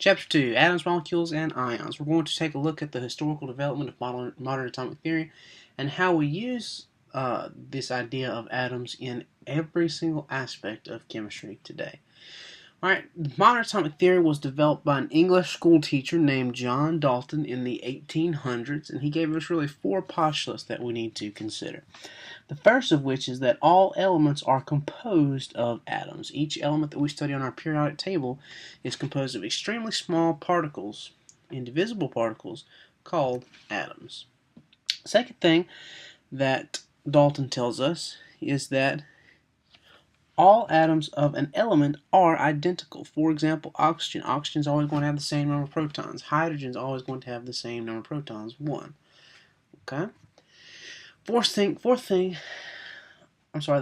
Chapter 2, Atoms, Molecules, and Ions. We're going to take a look at the historical development of modern atomic theory and how we use this idea of atoms in every single aspect of chemistry today. Alright, modern atomic theory was developed by an English school teacher named John Dalton in the 1800s, and he gave us really four postulates that we need to consider. The first of which is that all elements are composed of atoms. Each element that we study on our periodic table is composed of extremely small particles, indivisible particles, called atoms. Second thing that Dalton tells us is that all atoms of an element are identical. For example, oxygen. Oxygen is always going to have the same number of protons. Hydrogen is always going to have the same number of protons, 1. Okay? The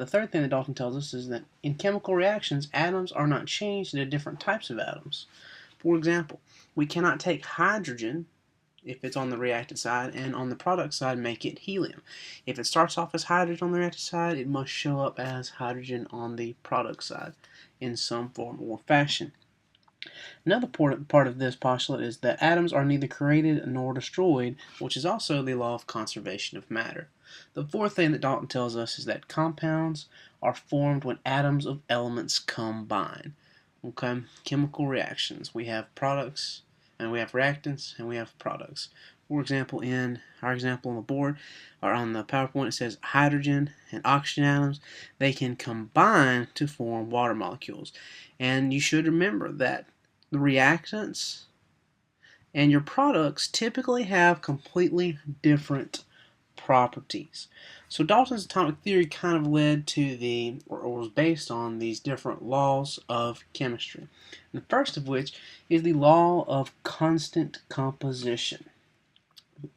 third thing that Dalton tells us is that in chemical reactions, atoms are not changed into different types of atoms. For example, we cannot take hydrogen, if it's on the reactant side, and on the product side make it helium. If it starts off as hydrogen on the reactant side, it must show up as hydrogen on the product side in some form or fashion. Another part of this postulate is that atoms are neither created nor destroyed, which is also the law of conservation of matter. The fourth thing that Dalton tells us is that compounds are formed when atoms of elements combine. Okay, chemical reactions. We have products, and we have reactants, and we have products. For example, in our example on the board, or on the PowerPoint, it says hydrogen and oxygen atoms. They can combine to form water molecules. And you should remember that the reactants and your products typically have completely different properties. So Dalton's atomic theory kind of led to or was based on these different laws of chemistry. And the first of which is the law of constant composition,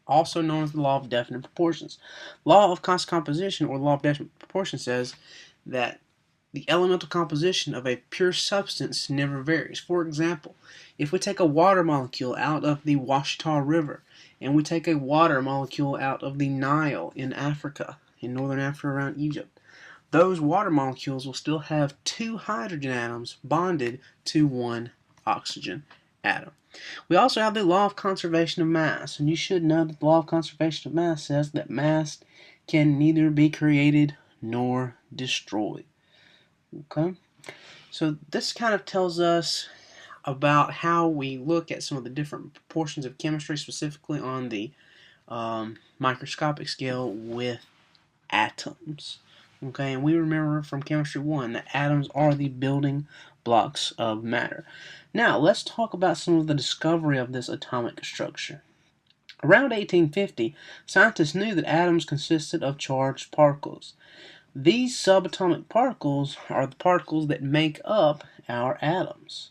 also known as the law of definite proportions. Law of constant composition, or law of definite proportion, says that the elemental composition of a pure substance never varies. For example, if we take a water molecule out of the Washita River, and we take a water molecule out of the Nile in Africa, in northern Africa around Egypt, those water molecules will still have 2 hydrogen atoms bonded to 1 oxygen atom. We also have the law of conservation of mass, and you should know that the law of conservation of mass says that mass can neither be created nor destroyed. Okay, so this kind of tells us about how we look at some of the different proportions of chemistry, specifically on the microscopic scale with atoms. Okay, and we remember from Chemistry 1 that atoms are the building blocks of matter. Now, let's talk about some of the discovery of this atomic structure. Around 1850, scientists knew that atoms consisted of charged particles. These subatomic particles are the particles that make up our atoms.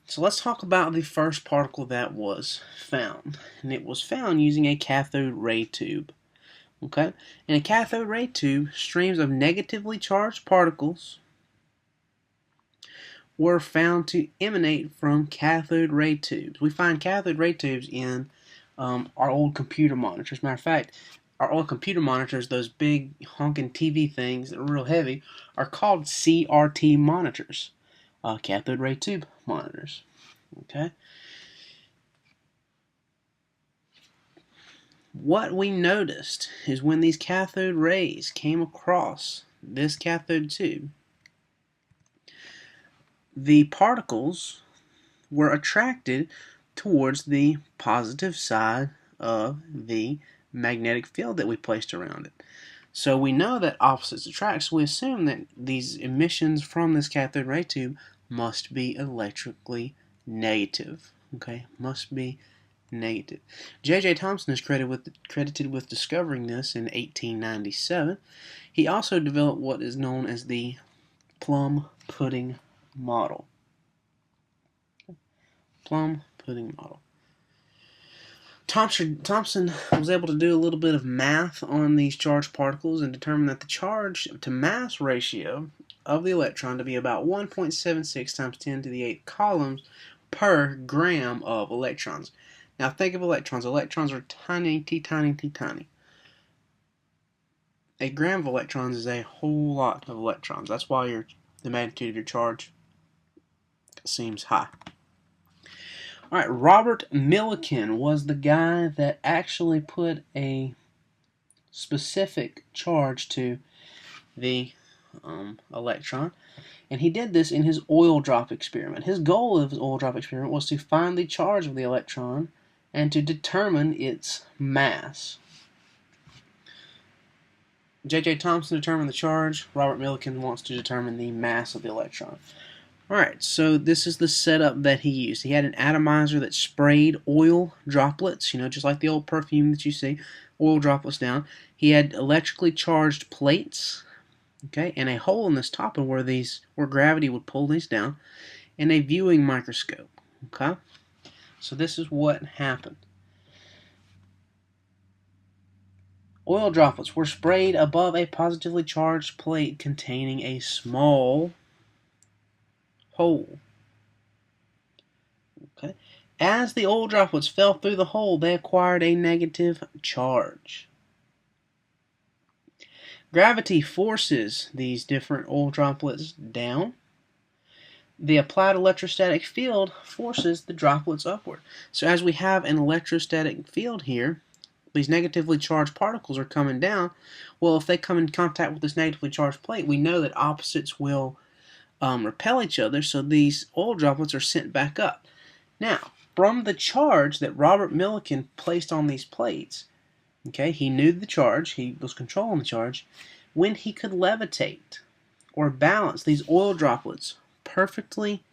So let's talk about the first particle that was found. And it was found using a cathode ray tube. Okay? In a cathode ray tube, streams of negatively charged particles were found to emanate from cathode ray tubes. We find cathode ray tubes in our old computer monitors. Matter of fact, our old computer monitors, those big honking TV things that are real heavy, are called CRT monitors, cathode ray tube monitors. Okay. What we noticed is when these cathode rays came across this cathode tube, the particles were attracted towards the positive side of the magnetic field that we placed around it. So we know that opposites attract, so we assume that these emissions from this cathode ray tube must be electrically negative. Okay, must be negative. J.J. Thomson is credited with discovering this in 1897. He also developed what is known as the Plum pudding model. Plum pudding model. Thomson was able to do a little bit of math on these charged particles and determine that the charge to mass ratio of the electron to be about 1.76 times 10 to the 8 coulombs per gram of electrons. Now think of electrons. Electrons are tiny, tiny. A gram of electrons is a whole lot of electrons. That's why the magnitude of your charge seems high. All right, Robert Millikan was the guy that actually put a specific charge to the electron, and he did this in his oil drop experiment. His goal of his oil drop experiment was to find the charge of the electron and to determine its mass. J.J. Thomson determined the charge. Robert Millikan wants to determine the mass of the electron. Alright, so this is the setup that he used. He had an atomizer that sprayed oil droplets, just like the old perfume that you see, oil droplets down. He had electrically charged plates, okay, and a hole in this top where gravity would pull these down, and a viewing microscope, okay? So this is what happened. Oil droplets were sprayed above a positively charged plate containing a small hole. Okay. As the oil droplets fell through the hole, they acquired a negative charge. Gravity forces these different oil droplets down. The applied electrostatic field forces the droplets upward. So as we have an electrostatic field here, these negatively charged particles are coming down. Well, if they come in contact with this negatively charged plate, we know that opposites will repel each other, so these oil droplets are sent back up. Now, from the charge that Robert Millikan placed on these plates, okay, he knew the charge, he was controlling the charge, when he could levitate or balance these oil droplets perfectly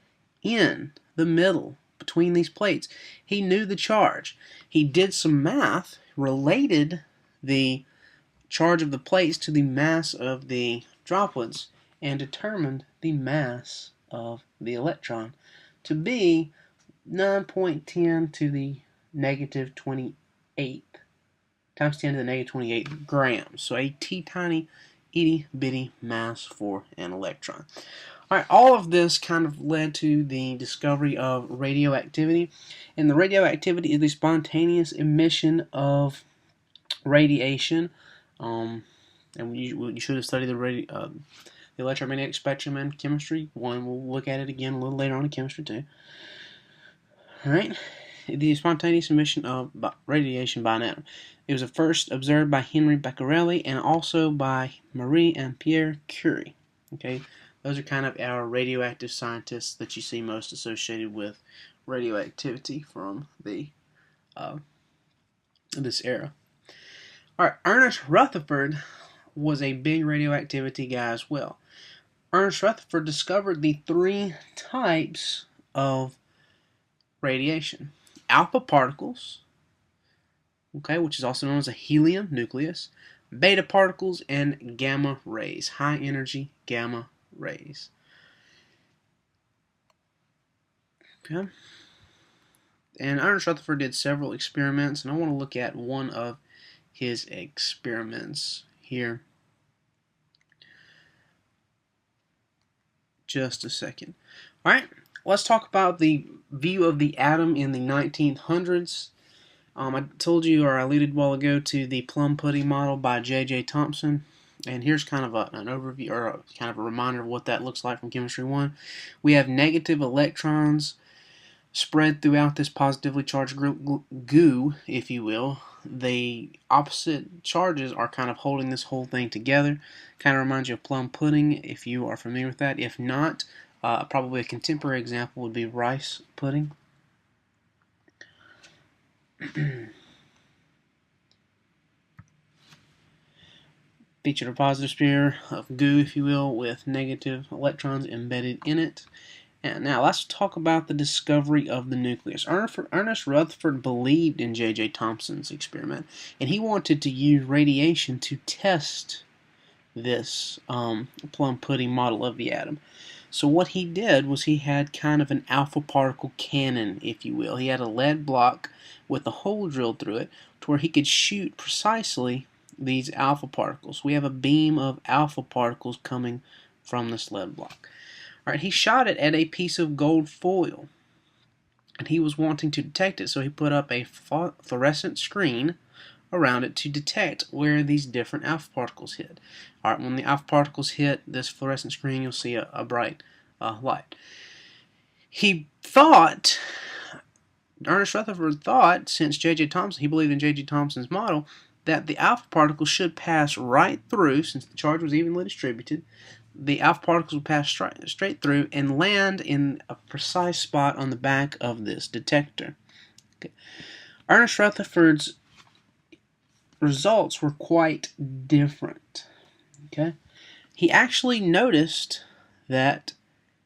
in the middle between these plates, he knew the charge. He did some math, related the charge of the plates to the mass of the droplets, and determined the mass of the electron to be 9.10 to the negative 28 times 10 to the negative 28 grams. So a teeny itty bitty mass for an electron. Alright, all of this kind of led to the discovery of radioactivity. And the radioactivity is the spontaneous emission of radiation. And you should have studied the electromagnetic spectrum in chemistry 1. We'll look at it again a little later on in chemistry 2. Alright, the spontaneous emission of radiation by an atom. It was first observed by Henri Becquerel and also by Marie and Pierre Curie. Okay, those are kind of our radioactive scientists that you see most associated with radioactivity from this era. Alright, Ernest Rutherford was a big radioactivity guy as well. Ernest Rutherford discovered the 3 types of radiation. Alpha particles, okay, which is also known as a helium nucleus, beta particles, and gamma rays, high energy gamma rays. Okay. And Ernest Rutherford did several experiments, and I want to look at one of his experiments here. Just a second. Alright, let's talk about the view of the atom in the 1900s. I told you, or I alluded a while ago, to the Plum pudding model by J.J. Thomson. And here's kind of an overview, or kind of a reminder of what that looks like from Chemistry 1. We have negative electrons spread throughout this positively charged goo, if you will. The opposite charges are kind of holding this whole thing together. Kind of reminds you of plum pudding, if you are familiar with that. If not, probably a contemporary example would be rice pudding. Featured a positive sphere of goo, if you will, with negative electrons embedded in it. And now let's talk about the discovery of the nucleus. Ernest Rutherford believed in J.J. Thomson's experiment, and he wanted to use radiation to test this plum pudding model of the atom. So what he did was he had kind of an alpha particle cannon, if you will. He had a lead block with a hole drilled through it to where he could shoot precisely these alpha particles. We have a beam of alpha particles coming from this lead block. Alright, he shot it at a piece of gold foil, and he was wanting to detect it, so he put up a fluorescent screen around it to detect where these different alpha particles hit. Alright, when the alpha particles hit this fluorescent screen, you'll see a bright light. He thought Ernest Rutherford thought, since J.J. Thomson, he believed in J.J. Thomson's model, that the alpha particles should pass right through, since the charge was evenly distributed. The alpha particles would pass straight through and land in a precise spot on the back of this detector. Okay. Ernest Rutherford's results were quite different. Okay, he actually noticed that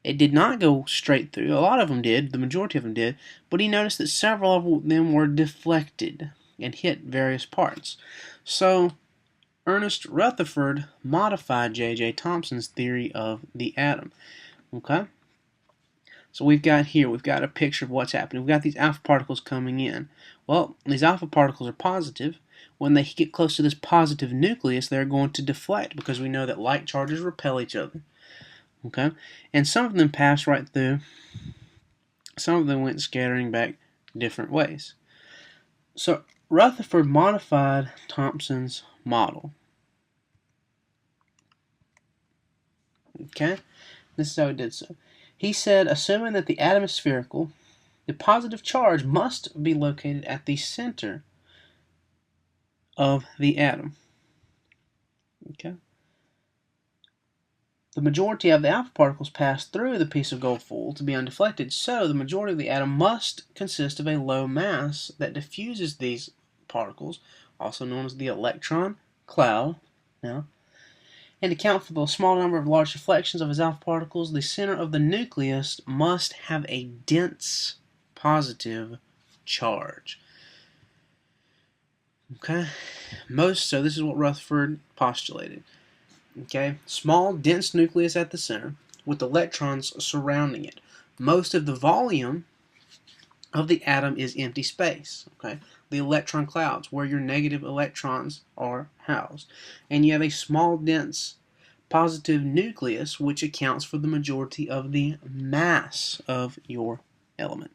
it did not go straight through. A lot of them did, the majority of them did, but he noticed that several of them were deflected and hit various parts. So Ernest Rutherford modified J.J. Thomson's theory of the atom. Okay? So we've got a picture of what's happening. We've got these alpha particles coming in. Well, these alpha particles are positive. When they get close to this positive nucleus, they're going to deflect because we know that like charges repel each other. Okay? And some of them passed right through. Some of them went scattering back different ways. So Rutherford modified Thomson's model. Okay? This is how he did so. He said, assuming that the atom is spherical, the positive charge must be located at the center of the atom. Okay? The majority of the alpha particles pass through the piece of gold foil to be undeflected, so the majority of the atom must consist of a low mass that diffuses these particles, also known as the electron cloud. Now, and to account for the small number of large deflections of his alpha particles, the center of the nucleus must have a dense positive charge. Okay? So this is what Rutherford postulated. Okay? Small, dense nucleus at the center with electrons surrounding it. Most of the volume of the atom is empty space. Okay? The electron clouds, where your negative electrons are housed. And you have a small, dense, positive nucleus, which accounts for the majority of the mass of your element.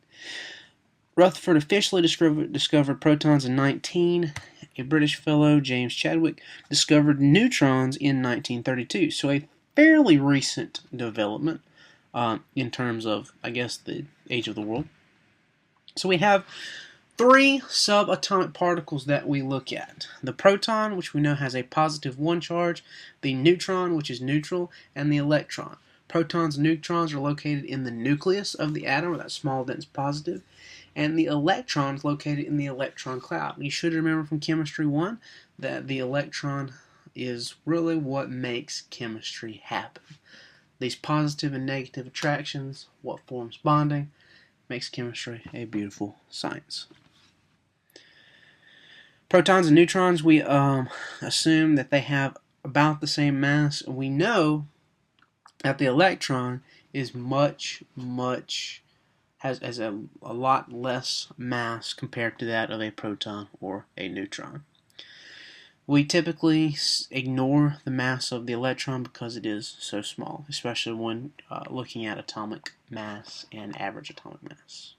Rutherford officially discovered protons in 19. A British fellow, James Chadwick, discovered neutrons in 1932. So a fairly recent development in terms of, I guess, the age of the world. So we have three subatomic particles that we look at. The proton, which we know has a positive 1 charge, the neutron, which is neutral, and the electron. Protons and neutrons are located in the nucleus of the atom, or that small dense positive, and the electron is located in the electron cloud. You should remember from Chemistry 1 that the electron is really what makes chemistry happen. These positive and negative attractions, what forms bonding, makes chemistry a beautiful science. Protons and neutrons, we assume that they have about the same mass. We know that the electron is has a lot less mass compared to that of a proton or a neutron. We typically ignore the mass of the electron because it is so small, especially when looking at atomic mass and average atomic mass.